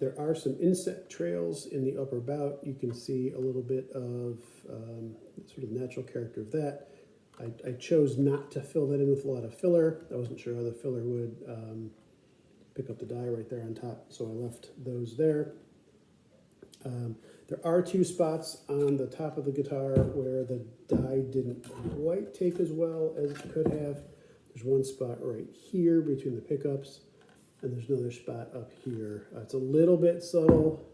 There are some insect trails in the upper bout. You can see a little bit of sort of natural character of that. I chose not to fill that in with a lot of filler. I wasn't sure how the filler would pick up the dye right there on top, so I left those there. There are two spots on the top of the guitar where the dye didn't quite take as well as it could have. There's one spot right here between the pickups, and there's another spot up here. It's a little bit subtle,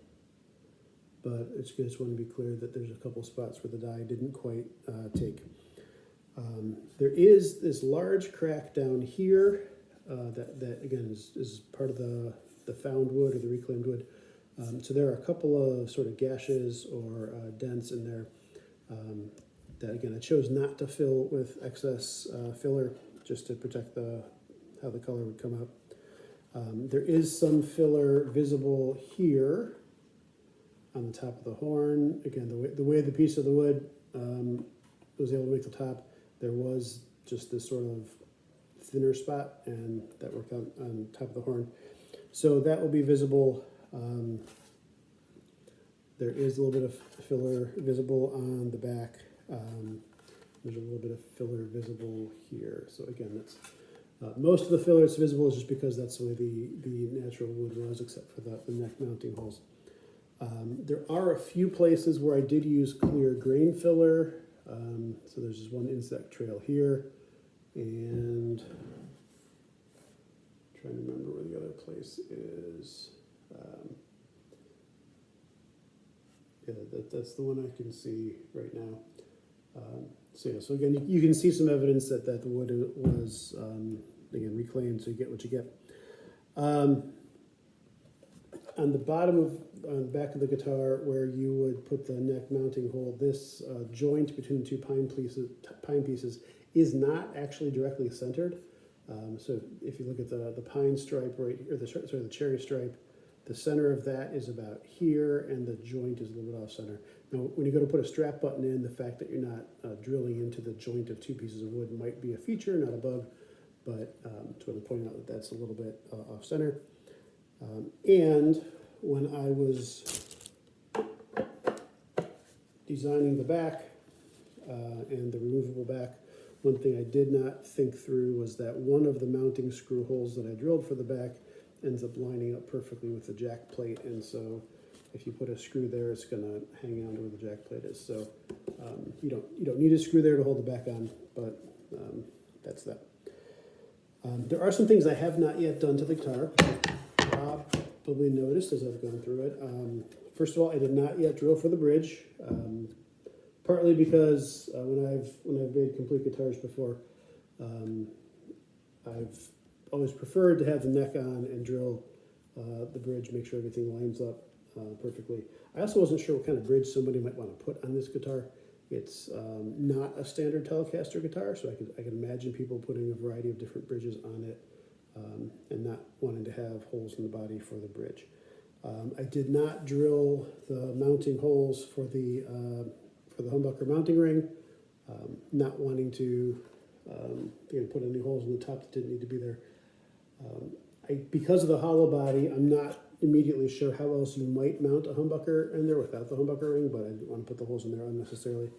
but I just want to be clear that there's a couple spots where the dye didn't quite take. There is this large crack down here that again is part of the found wood or the reclaimed wood. So there are a couple of sort of gashes or dents in there that again I chose not to fill with excess filler just to protect how the color would come out. There is some filler visible here on the top of the horn. Again, the way the piece of the wood was able to make the top, there was just this sort of thinner spot, and that worked out on top of the horn. So that will be visible. There is a little bit of filler visible on the back. There's a little bit of filler visible here. So again, that's most of the filler that's visible is just because that's the way the natural wood was, except for the neck mounting holes. There are a few places where I did use clear grain filler. So there's this one insect trail here, and I'm trying to remember where the other place is. Yeah, that's the one I can see right now. So yeah, so again, you can see some evidence that the wood was again reclaimed, so you get what you get. On the back of the guitar, where you would put the neck mounting hole, this joint between the two pine pieces is not actually directly centered. So if you look at the pine stripe right, or the cherry stripe, the center of that is about here, and the joint is a little bit off center. Now, when you go to put a strap button in, the fact that you're not drilling into the joint of two pieces of wood might be a feature, not a bug, but it's worth pointing out that that's a little bit off center. And when I was designing the back and the removable back, one thing I did not think through was that one of the mounting screw holes that I drilled for the back ends up lining up perfectly with the jack plate, and so if you put a screw there, it's going to hang on to where the jack plate is. So you don't need a screw there to hold the back on, but that's that. There are some things I have not yet done to the guitar. Probably noticed as I've gone through it. First of all, I did not yet drill for the bridge, partly because when I've made complete guitars before, I've always preferred to have the neck on and drill the bridge, make sure everything lines up perfectly. I also wasn't sure what kind of bridge somebody might want to put on this guitar. It's not a standard Telecaster guitar, so I could imagine people putting a variety of different bridges on it and not wanting to have holes in the body for the bridge. I did not drill the mounting holes for the humbucker mounting ring, not wanting to put any holes in the top that didn't need to be there. Because of the hollow body, I'm not immediately sure how else you might mount a humbucker in there without the humbucker ring, but I didn't want to put the holes in there unnecessarily.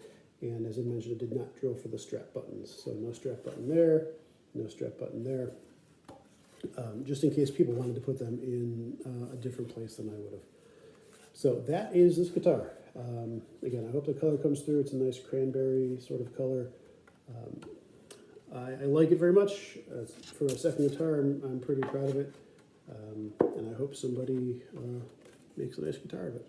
And as I mentioned, I did not drill for the strap buttons. So no strap button there, no strap button there, just in case people wanted to put them in a different place than I would have. So that is this guitar. Again, I hope the color comes through. It's a nice cranberry sort of color. I like it very much. For a second guitar, I'm pretty proud of it. And I hope somebody makes a nice guitar of it.